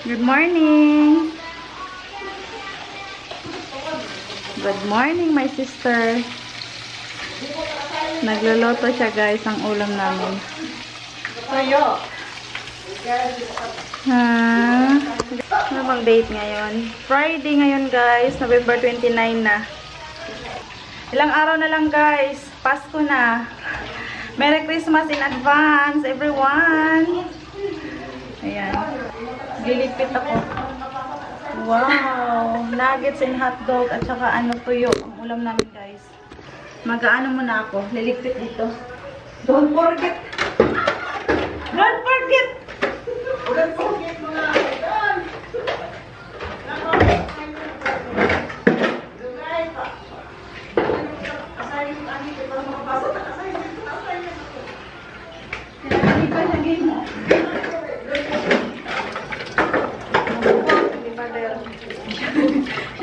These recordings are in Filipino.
Good morning! Good morning, my sister. Nagluluto siya, guys, ang ulam namin. Toyo. Ano bang date ngayon? Friday ngayon, guys. November 29 na. Ilang araw na lang, guys. Pasko na. Merry Christmas in advance, everyone! Ayan. Lilipit ako. Wow! Nuggets and hotdog at saka tuyo. Ang ulam namin, guys. Mag-aano muna ako. Lilipit dito. Don't forget! Don't forget! Don't forget mga kaibigan.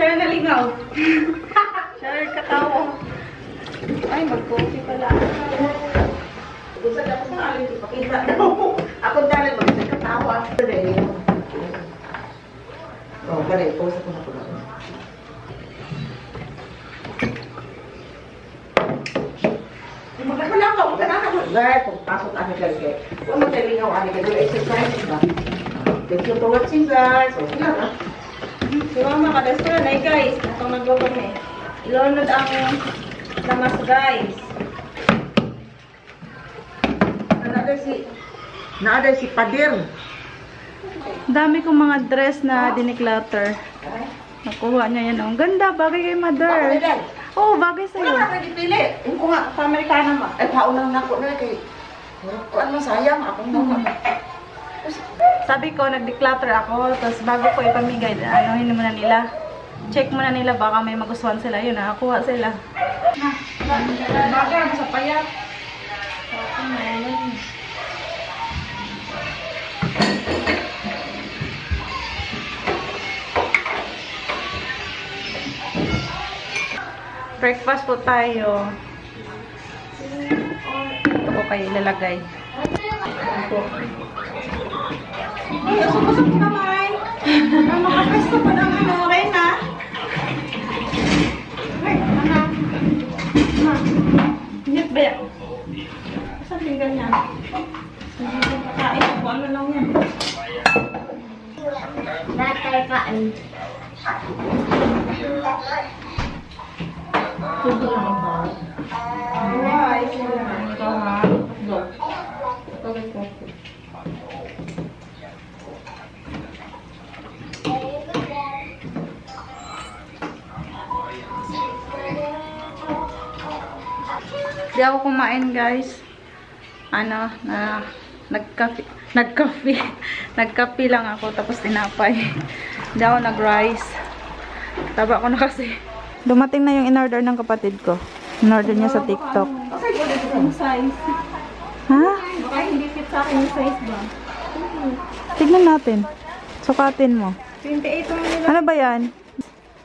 Share na lingaw. Share katawa. Ay, mag-coffee pala. Gusto ka sa alin ipakita. Ako dali magkatawa. Oh, bali, post ako na pula. Magkakala ka, guys, pagpasok kami kay kung magkalingaw kami kay exercise ba? Thank you for watching, guys. Okay lang, Si Mama, kadas ko na, guys. Itong nagawa kami. Ilunod ang lamas, guys. Naaday si Padir. Dami kong mga dress na diniclutter. Nakuha niya yan. Ang ganda, bagay kay mother. Oo, bagay sa'yo. Wala ka dipili. Yung ko nga, sa Amerikana ma. Ay, paunang na ko na kay. Kuan mo sayang, akong mga. Sabi ko, nag-declutter ako. Tapos bago ko ipamigay, anuhin muna nila. Check muna nila, baka may magustuhan sila. Yun, nakakuha sila. Bagay, sa payat. Breakfast po tayo. Ito ko kayo ilalagay. Ay, usap-usap ka naman. Makapesto pa ng Reyna. Ay, anak. Init ba yan? Saan yung ganyan? Kain ako, ano lang yan? Lahat tayo kain. Tubo lang ba? Ay, sila. Ito ha? Okay po. Di ako kumain, guys. Nagkape lang ako, tapos tinapay. Di ako nag-rice. Taba ko na kasi. Dumating na yung in-order ng kapatid ko. In-order niya sa TikTok. Yung size. Ha? Baka hindi fit sa akin yung size ba? Tignan natin. Sukatin mo. 28 lang nila. Ano ba yan?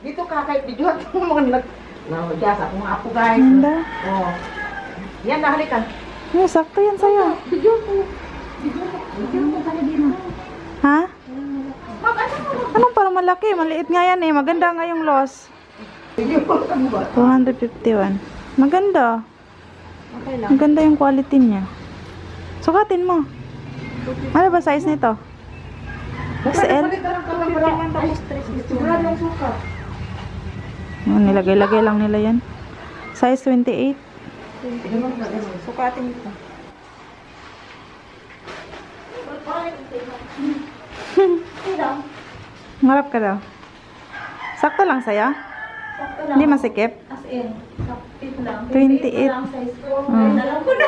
Dito ka kahit video at mga nag-jazz ako mga apo, guys. Ganda. Oh. Yan, nahalikan. Ay, sakto yan sa'yo. Video ko. Ha? Anong parang malaki? Maliit nga yan eh. Maganda nga yung loss. Video ko lang ba? 251. Maganda. Okay lang. Maganda yung quality niya. Sukatin mo. Ano ba size nito? XL? Sigurado yung suka. Oh, nilagay-lagay lang nila yan. Size 28. Sukatin ito. Marap ka daw. Sakto lang sa'yo? Sakto lang. Hindi masikip? As in. Sakto lang. 28. Lang size ko. Mm. Alam ko na.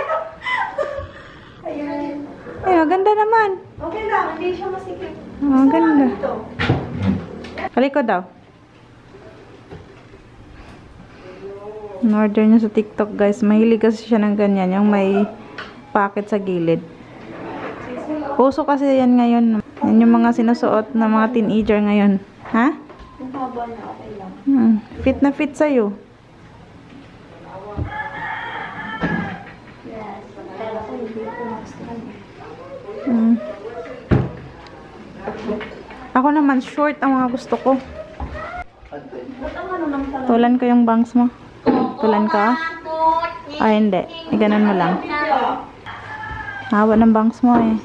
Ayan. Ay, maganda naman. Okay lang. Hindi siya masikip. Oh, ganda. Ito. Kaliko daw. In-order niya sa TikTok, guys. Mahilig kasi siya ng ganyan. Yung may packet sa gilid. Puso kasi yan ngayon. Yan yung mga sinusuot ng mga teenager ngayon. Ha? Yung haba niya, okay lang. Fit na fit sa'yo. Yes. Kaya ko hindi ko magustuhan. Ako naman, short ang mga gusto ko. Ba't ang ano ng salon? Tulan ko yung bangs mo. Tulan ka? Ay, hindi. Iganon mo lang. Hawa ng bangs mo eh.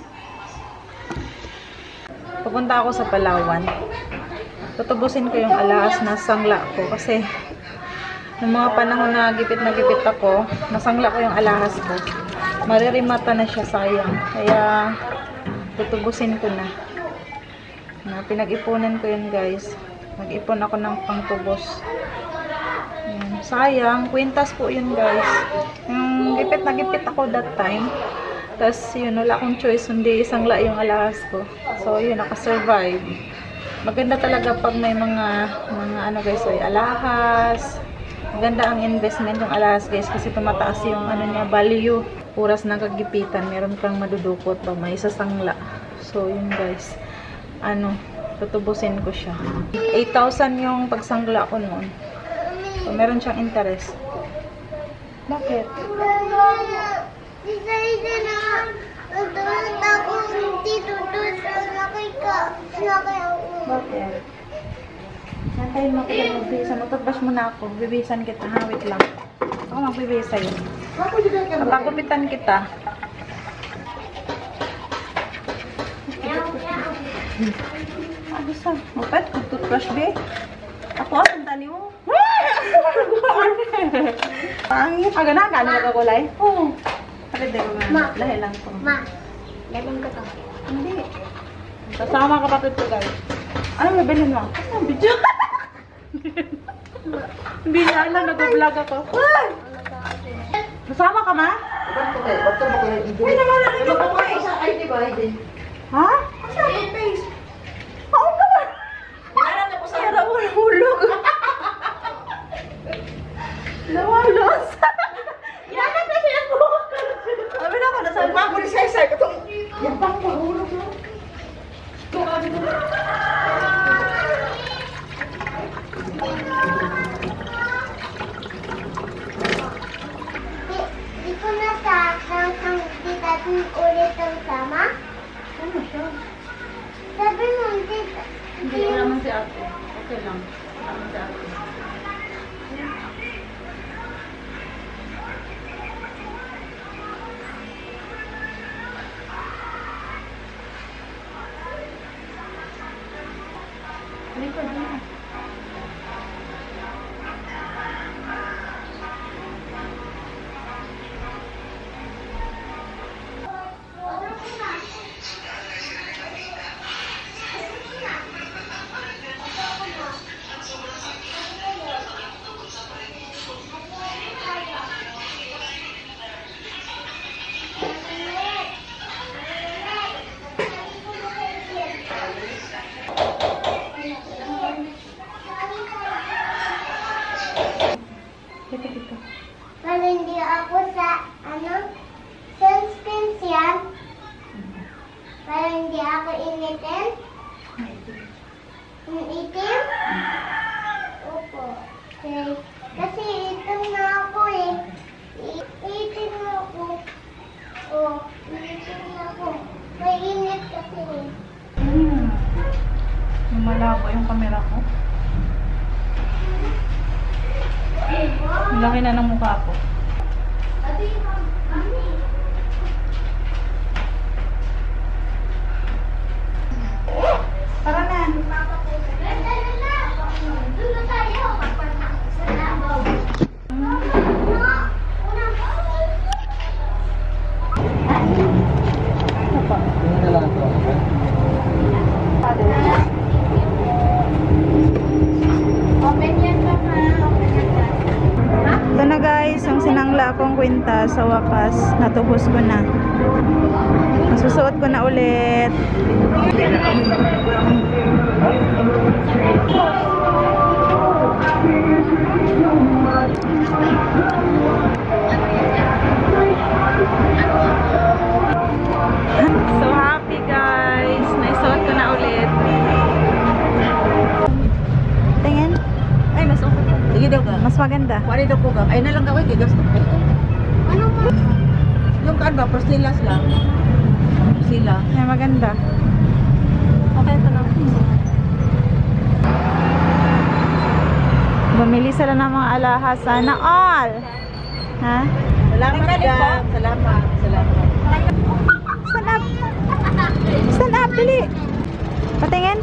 Pupunta ako sa Palawan. Tutubusin ko yung alahas na sangla ko kasi noong mga panahon na gipit ako, nasangla ko yung alahas ko. Maririmata na siya, sayang. Kaya tutubusin ko na. Pinag-ipunan ko yun, guys. Nag-ipon ako ng pangtubos. Ayan. Sayang, kwintas po yun, guys. Yung gipit na gipit ako that time. Tapos yun, wala akong choice, hindi isangla yung alahas ko. So yun, nakasurvive. Maganda talaga pag may mga ano guys, ay alahas. Maganda ang investment yung alahas guys kasi tumataas yung ano niya, value. Oras ng kagipitan, meron kang madudukot ba, may isasangla. So yun guys, tutubusin ko siya. 8,000 yung pagsangla ko noon. So meron siyang interest. Bakit? Bakit? Nantayin mo kita magbihisan. Matutbas mo na ako. Bibihisan kita. Ha? Wait lang. Ako magbibihis sa'yo. Papagupitan kita. Bisa. Mapet? Toothbrush, be? Ako, ang tali mo. Pangit. Ganaan ka? Ano nagkakulay? Oo. Bakit di ko nga? Lahi lang po. Galing ko to. Hindi. Kasama kapatid ko guys. Ano mabilin mo? Ano video? Hindi niya alam, nag-vlog ako. Kasama ka ma? Ay, nawala rin yung face. Ha? Kasama yung face. Oo ka ba? Sira mo ng hulog. Nawalos. Yanap na siya po. Sabi na ako, nasa Pag mo ni Sai-Sai, katong... yan pang mahulog na. Di ko na ang tita ulit ang sama. Ano siya? Sabi mo, tita. Hindi ko naman si ate. Okay lang. Naman si ate. Likod na. Dito. Para hindi ako sa, sunscreen yan. Para hindi ako initin. Itim? Opo. Okay. Kasi itim na ako eh. Itim na ako. Oh, itim na ako. May init kasi eh. Malabo yung camera ko. Ang laki na ng mukha ko. Tara na. Doon na tayo. Sa labaw. Open yan ka ma. Open yan ka. Ito na guys, yung sinangla akong kwinta sa wakas, natubos ko na. Masusuot ko na ulit. So happy guys, naisuot ko na ulit. Tingin. Ay, mas okay. Sige daw ka. Mas maganda. Wari daw ko ka. Ay na lang daw, gasto ko. Ano mo? Yung kaan ba, porsilas lang. Sila. Ay, maganda. Okay, ito lang. Namili sila ng mga alahas. Sana all! Ha? Salamat, Dad. Salamat. Salamat. Stand up! Stand up! Dali! Patingin.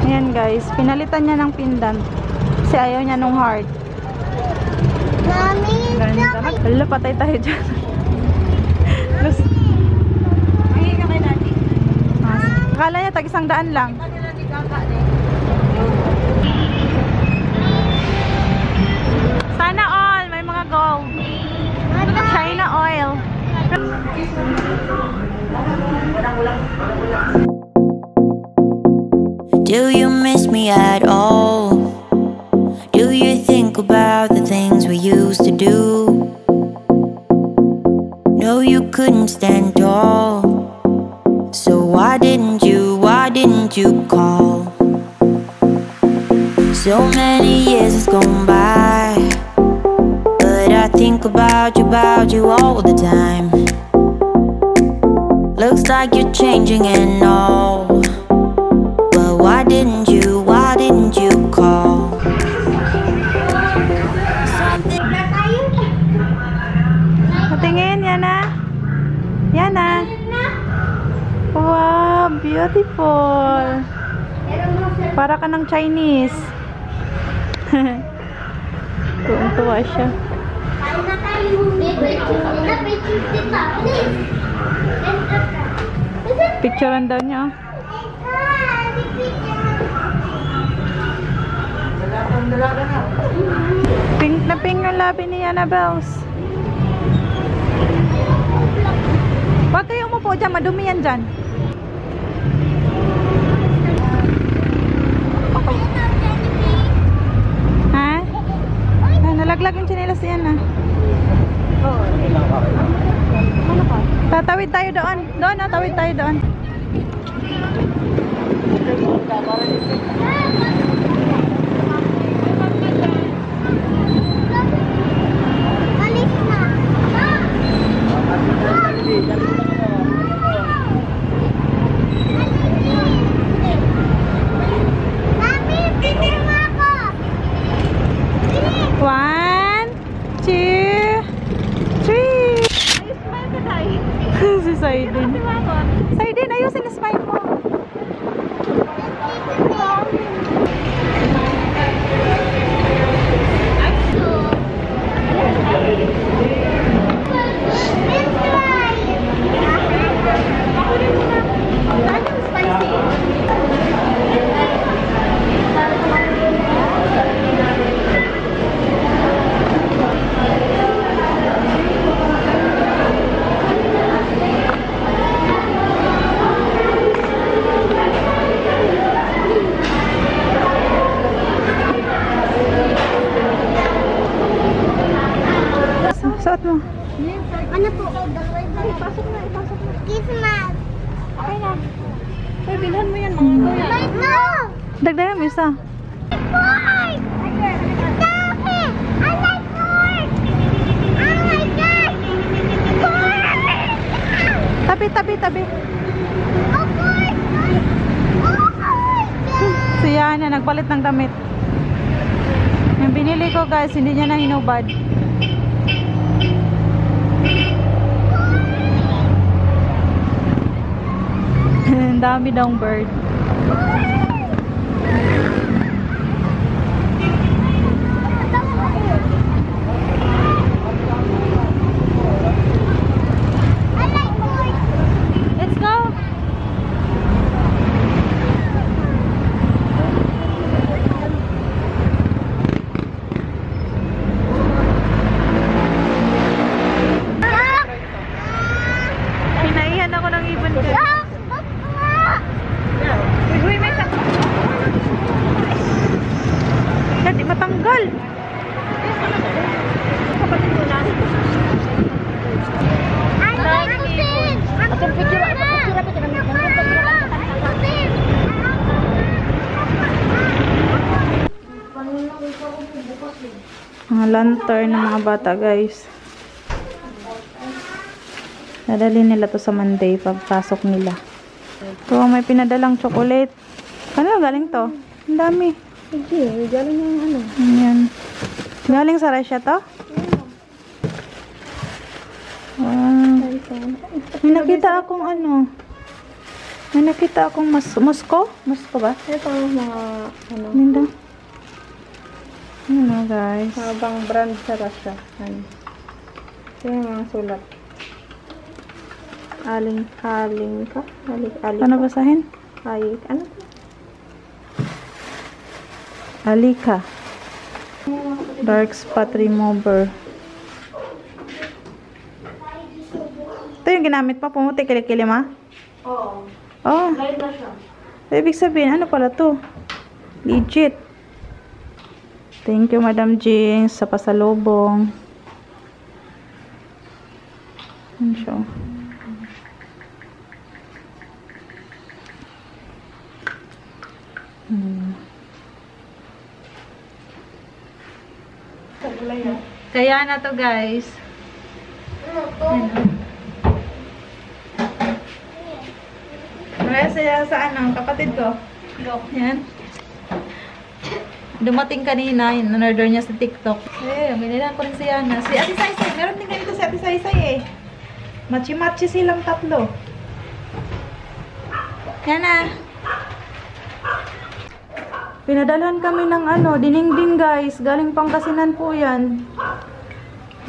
Ayan guys, pinalitan niya ng pendant. Kasi ayaw niya nung heart. Mami, Ganda. Hala, patay tayo dyan. Gusto. Akala niya tag 100 lang. Sana all, may mga gold. China oil. Do you miss me at all? Do you think about the things we used to do? No, you couldn't stand tall. So why didn't you call? So many years has gone by, but I think about you all the time. Looks like you're changing and all, but why didn't you call? Patingin, Yana. Yana. Wow, beautiful. Para ka ng Chinese. Tuwang-tuwa siya. Picturean daw niya. Pink na pink yung labi ni Annabelle. Huwag kayo umupo dyan, madumi yan dyan. Ha? Ah, nalaglag yung tsinelas yan ah. Tatawid tayo doon. Doon, tawid tayo doon. Alis na. Mami, picture mo ako. Bilis. 1, 2, 3. Si Saiden. Saiden, ayusin yung smile mo. Suot mo. Ano po? Ipasok na. Christmas. Okay na. Ay, bilhan mo yan mga kuya. Wait, no! Dagdagan mo isa. Boy! Stop it! I like corn! Oh my God! Corn! Tabi. Oh, corn! Oh my God! Si Yana, nagpalit ng damit. Yung binili ko guys, hindi niya na hinubad. Ang dami daw bird. I like corn! Let's go! Hinaihan ako ng ibon ko. Stop! Bakla! Uy, may sa... Dati matanggal. I like Austin! Austin, picture na! Mga lantern ng mga bata guys. Dadali nila to sa Monday pagpasok nila. Ito may pinadalang chocolate. Kanina galing to? Ang dami. Sige, galing yung ano. Ayan. Galing sa Russia to? Wow. May nakita akong ano. May nakita akong Moscow? Moscow ba? Ito mga ano, Linda. Ano guys? habang brand sa Russia. Ano. Ito yung mga sulat. Aling ka? Ano basahin? Ano? Alika. Dark spot remover. Ito yung ginamit mo. Pumuti kilikili ma? Oo. Oh. Guide na siya. Ibig sabihin, ano pala to? Legit. Thank you, Madam Jinx, sa pasalubong. Ano siya? Kaya na to, guys. Kaya siya sa ano, kapatid ko. Yan. Dumating kanina, in-order niya sa TikTok. Eh, binilan ko rin si Yana. Si Ate Saysay, meron din ganito si Ate Saysay eh. Machi-machi silang tatlo. Yana. Pinadalhan kami ng ano, dinengding guys. Galing Pangasinan po yan.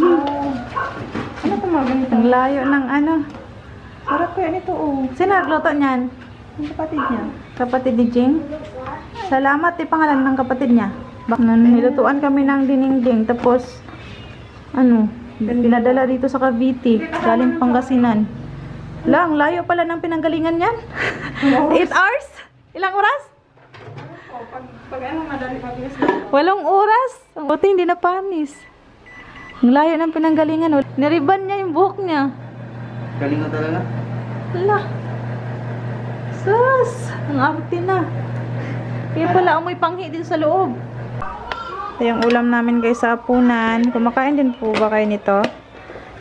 Ano pa mga ganito? Ang layo ng ano. Sarap kaya nito oh. Sino nagluto niyan? Ang kapatid niya. Kapatid ni Jing? Salamat, pangalan ng kapatid niya. Nilutuan kami ng dinengding. Tapos, ano, pinadala dito sa Cavite. Galing Pangasinan. Lang, layo pala ng pinanggalingan yan. 8 hours? Ilang oras? Pag ano, madali mabilis. 8 oras. Ang buti hindi na panis. Ang layo ng pinanggalingan. Niriban niya yung buhok niya. Galing na talaga? Hala. Sus! Ang arte na. Kaya pala amoy panghi din sa loob. Ito yung ulam namin guys sa hapunan. Kumakain din po ba kayo nito?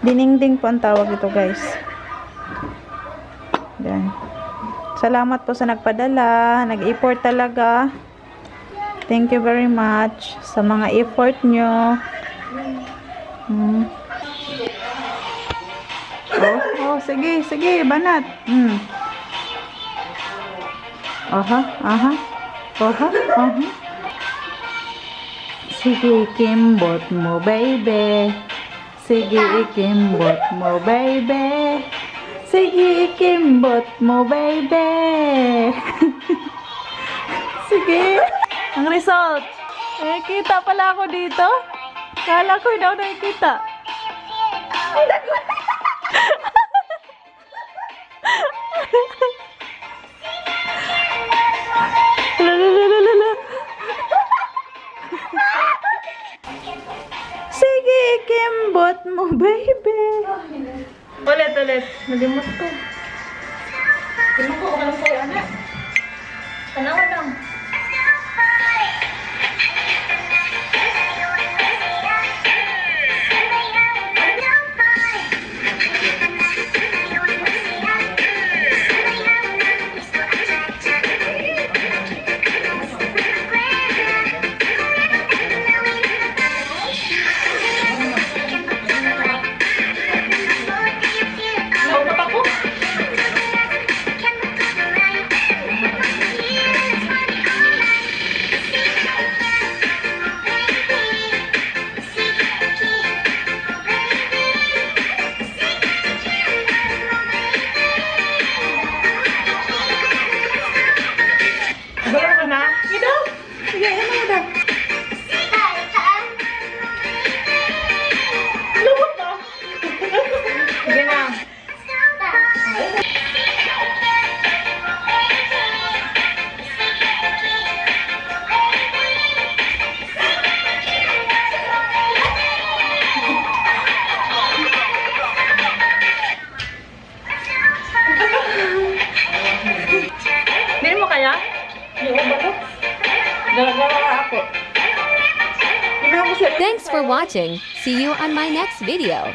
Dinengding po ang tawag ito guys. Yan. Salamat po sa nagpadala. Nag-effort talaga. Thank you very much sa mga effort nyo. Oh, sige, sige, banat. Aha. Sige, ikimbot mo, baby. Sige, ikimbot mo, baby. Sige, ikimbot mo, baby. Sige. Ang result. Eh, kita pala ako dito. Kala ko daw nakikita. Lalalala. Sige, kimbot mo, baby. Ulit. Nalimot ko. Tingnan ko, walang sa'yo, anak. Tanawan lang. Thanks for watching. See you on my next video.